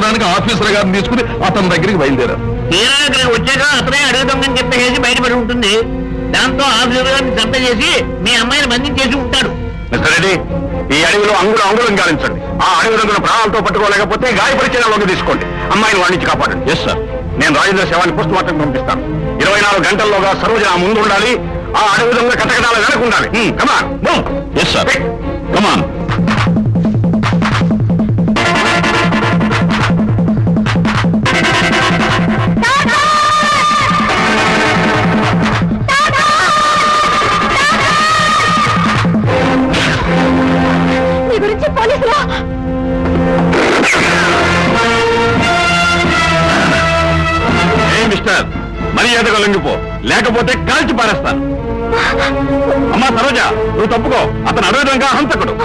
చెప్పడానికి ఆఫీసర్ గారిని తీసుకుని అతని దగ్గరికి బయలుదేరారు. వచ్చాక అతనే అడుగుదామని చెప్పేసి బయటపడి ఉంటుంది. దాంతో ఆఫీసర్ గారిని చంప చేసి మీ అమ్మాయిని బంధించేసి ఉంటాడు. మిస్టర్ రెడ్డి, ఈ అడవిలో అంగుళం గాలించండి. ఆ అడవి రంగుల ప్రాణాలతో పట్టుకోలేకపోతే గాయపరిచయంలోకి తీసుకోండి. అమ్మాయిని వాణించి కాపాడండి. Yes sir. నేను రాజేంద్ర శవాన్ని పోస్ట్ మార్టం పంపిస్తాను. 24 గంటల్లోగా సరోజన ముందు ఉండాలి. ఆ అడవి దొంగ కటకటాల వెనక ఉండాలి. Come on. Yes sir. Come on. Mister, మర్యాదగా లొంగిపో, లేకపోతే కాల్చి పారేస్తాను. అమ్మా సరోజ, నువ్వు తప్పుకో. అతను అడవిదంగా హంతకుడు.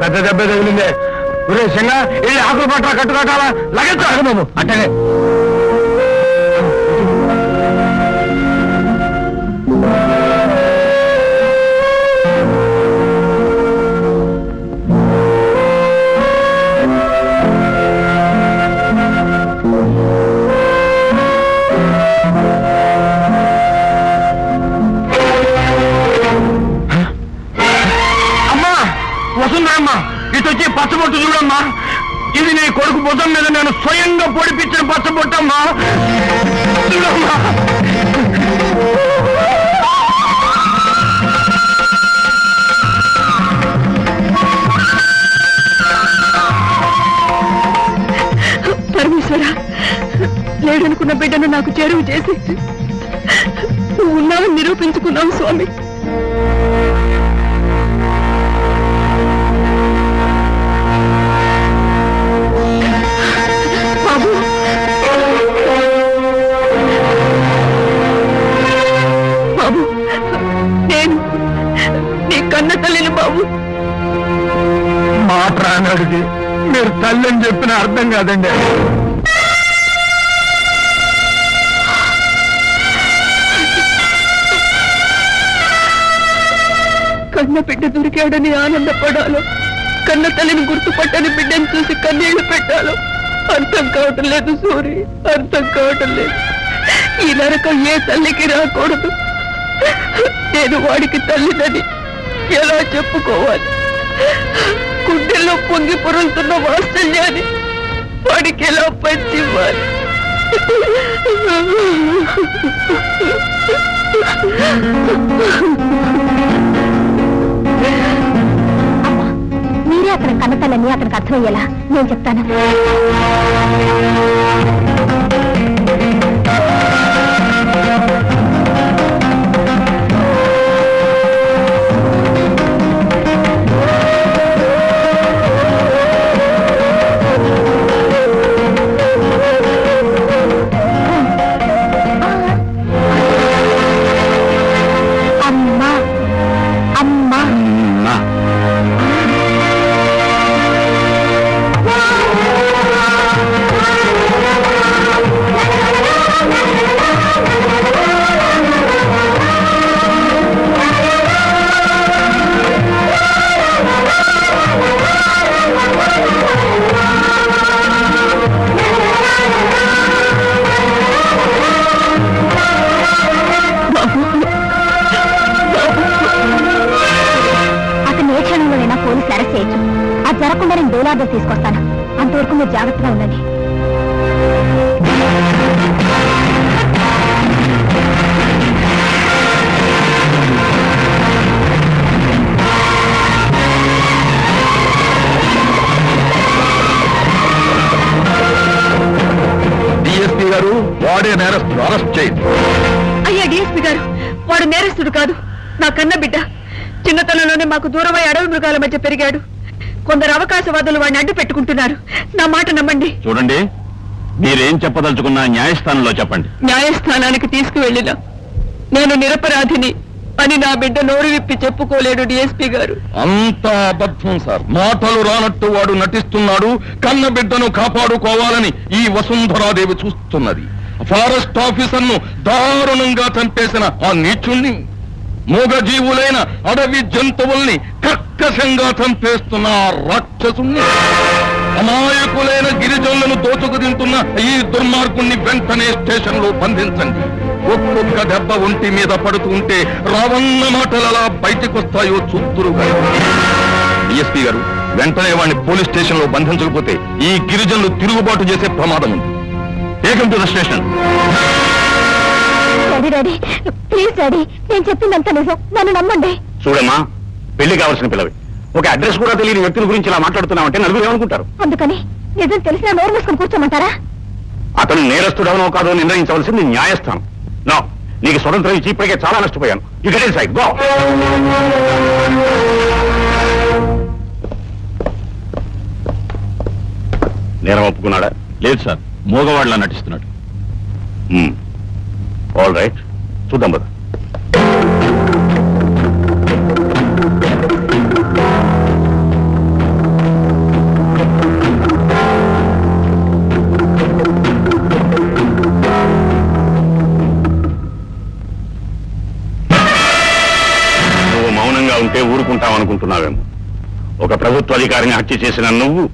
పెద్ద దెబ్బ తగిలిందే. సింగా ఇది ఆకులు పట్ల కట్టుకట్టాలా లగెత్తాడు బాబు. అట్టనే వస్తుందమ్మా. ఇటు వచ్చి పచ్చబొట్టు చూడమ్మా. ఇది నీ కొడుకు భుజం మీద నేను స్వయంగా పొడిపించిన పచ్చబొట్టమ్మా. చూడమ్మా. పరమేశ్వర, లేడనుకున్న బిడ్డను నాకు చేరువు చేసి నువ్వు ఉన్నావని నిరూపించుకున్నావు స్వామి. కన్న తల్లిని బాబు. మాట రానడికి మీరు తల్లి అని చెప్పిన అర్థం కాదండి. కన్న బిడ్డ దొరికాడని ఆనందపడాలో, కన్న తల్లిని గుర్తుపట్టని బిడ్డను చూసి కన్నీళ్లు పెట్టాలో అర్థం కావటం లేదు సూరి, అర్థం కావటం లేదు. ఈ నరకం ఏ తల్లికి రాకూడదు. నేను వాడికి తల్లిదని ఎలా చెప్పుకోవాలి? గుండెల్లో పొంగి పొరులుతున్న వాత్సల్యాన్ని వాడికి ఎలా పంచివ్వాలి? మీరే అతని కన్నతల్లని అతనికి అర్థమయ్యేలా నేను చెప్తాను. చేయొచ్చు. అది జరగకుండా నేను డోలార్డర్ తీసుకొస్తాను. అంతవరకు మీరు జాగ్రత్తగా ఉండండి. డిఎస్పీ గారు, వాడే నేరస్తుడు, అరెస్ట్ చేయండి. అయ్యా డిఎస్పీ గారు, వాడు నేరస్తుడు కాదు, నా కన్న బిడ్డ. చిన్నతనంలోనే మాకు దూరమై అడవి మృగాల మధ్య పెరిగాడు. కొందరు అవకాశవాదులు వాడిని అడ్డు పెట్టుకుంటున్నారు. నా మాట నమ్మండి. చూడండి, మీరేం చెప్పదలుచుకున్నా న్యాయస్థానంలో చెప్పండి. న్యాయస్థానానికి తీసుకువెళ్ళినా నేను నిరపరాధిని అని నా బిడ్డ నోరు విప్పి చెప్పుకోలేడు డిఎస్పీ గారు. అంతా అబద్ధం సార్. మాటలు రానట్టు వాడు నటిస్తున్నాడు. కన్న బిడ్డను కాపాడుకోవాలని ఈ వసుంధరాదేవి చూస్తున్నది. ఫారెస్ట్ ఆఫీసర్ను దారుణంగా చంపేసిన ఆ నీచుణ్ణి, మూగజీవులైన అడవి జంతువుల్ని కర్కశంగా చంపేస్తున్న ఆ రాక్షసుణ్ణి, అమాయకులైన గిరిజనులను దోచుకు తింటున్న ఈ దుర్మార్గుణ్ణి వెంటనే స్టేషన్ లో బంధించండి. ఒక్కొక్క దెబ్బ ఒంటి మీద పడుతూ ఉంటే రావన్న మాటలు అలా బయటకొస్తాయో చూస్తురుగా. డిఎస్పీ గారు, వెంటనే వాడిని పోలీస్ స్టేషన్ లో బంధించకపోతే ఈ గిరిజనులు తిరుగుబాటు చేసే ప్రమాదం ఉంది. Take them to the station. Daddy please daddy, నేను చెప్పిందంతా నిజం, నన్ను నమ్మండి. చూడమ్మా, పెళ్లి కావాల్సిన పిల్లవి. ఒక అడ్రస్ కూడా తెలియని వ్యక్తుల గురించి ఇలా మాట్లాడుతున్నామంటే నలుగురు ఏమనుకుంటారు? అందుకని నిజం తెలిసినా నోరు మూసుకొని కూర్చోమంటారా? అతను నేరస్తుడవనో కాదో నిర్ణయించవలసింది న్యాయస్థానం. నో, నీకు స్వతంత్రం ఇచ్చి ఇప్పటికే చాలా నష్టపోయాను. You get inside, go. నేరం ఒప్పుకున్నాడా? లేదు సార్, మూగవాళ్ళ నటిస్తున్నాడు. ఆల్ రైట్, చూద్దాం కదా. నువ్వు మౌనంగా ఉంటే ఊరుకుంటావనుకుంటున్నావేమో. ఒక ప్రభుత్వ అధికారిని హత్య చేసిన నువ్వు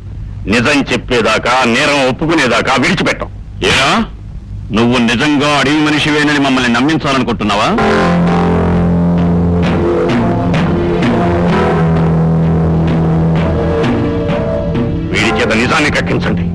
నిజం చెప్పేదాకా, నేరం ఒప్పుకునేదాకా విడిచిపెట్టావు. ఏనా నువ్వు నిజంగా అడవి మనిషివేనని మమ్మల్ని నమ్మించాలనుకుంటున్నావా? వీడి చేత నిజాన్ని కక్కించండి.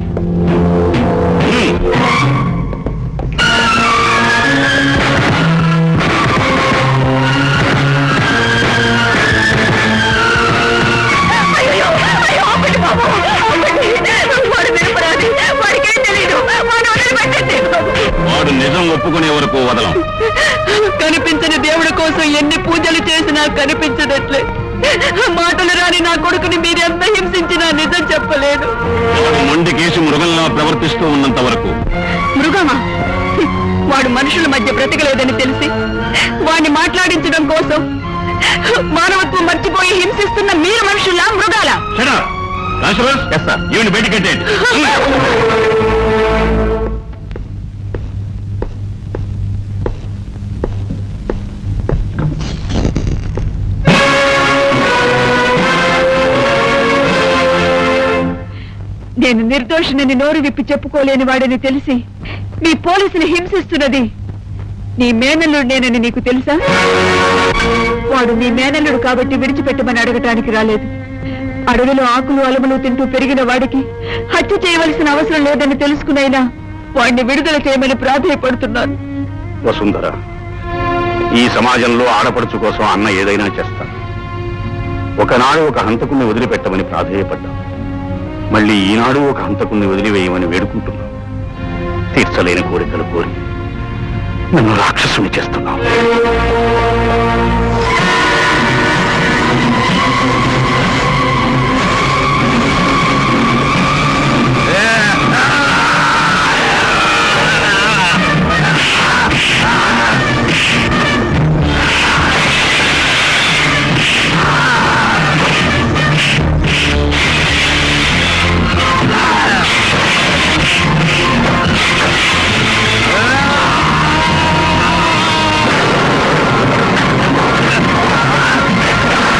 వాడు నిజం ఒప్పుకునే వరకు వదలం. కనిపించని దేవుడి కోసం ఎన్ని పూజలు చేసినా కనిపించదట్లే. మాటలు రాని నా కొడుకుని మీరెంత హింసించినా నిజం చెప్పలేదు. వాడు మొండికేసి మృగంలా ప్రవర్తిస్తూ ఉన్నంత వరకు. మృగమా? వాడు మనుషుల మధ్య బ్రతకలేదని తెలిసి వాడిని మాట్లాడించడం కోసం మానవత్వం మర్చిపోయి హింసిస్తున్న మీరు మనుషులా, మృగాలా? బయటికి నేను నిర్దోషినని నోరు విప్పి చెప్పుకోలేని వాడని తెలిసి మీ పోలీసులు హింసిస్తున్నది నీ మేనల్లుడు నేనని నీకు తెలుసా? వాడు నీ మేనల్లుడు కాబట్టి విడిచిపెట్టమని అడగటానికి రాలేదు. అడవిలో ఆకులు అలములు తింటూ పెరిగిన వాడికి హత్య చేయవలసిన అవసరం లేదని తెలుసుకునైనా వాడిని విడుదల చేయమని ప్రాధేయపడుతున్నాను. వసుంధర, ఈ సమాజంలో ఆడపడుచు కోసం అన్న ఏదైనా చేస్తాను. ఒకనాడు ఒక హంతకుణ్ణి వదిలిపెట్టమని ప్రాధేయపడ్డా. మళ్ళీ ఈనాడు ఒక హంతకుణ్ణి వదిలివేయమని వేడుకుంటున్నావు. తీర్చలేని కోరికలు కోరి నన్ను రాక్షసుని చేస్తున్నావు.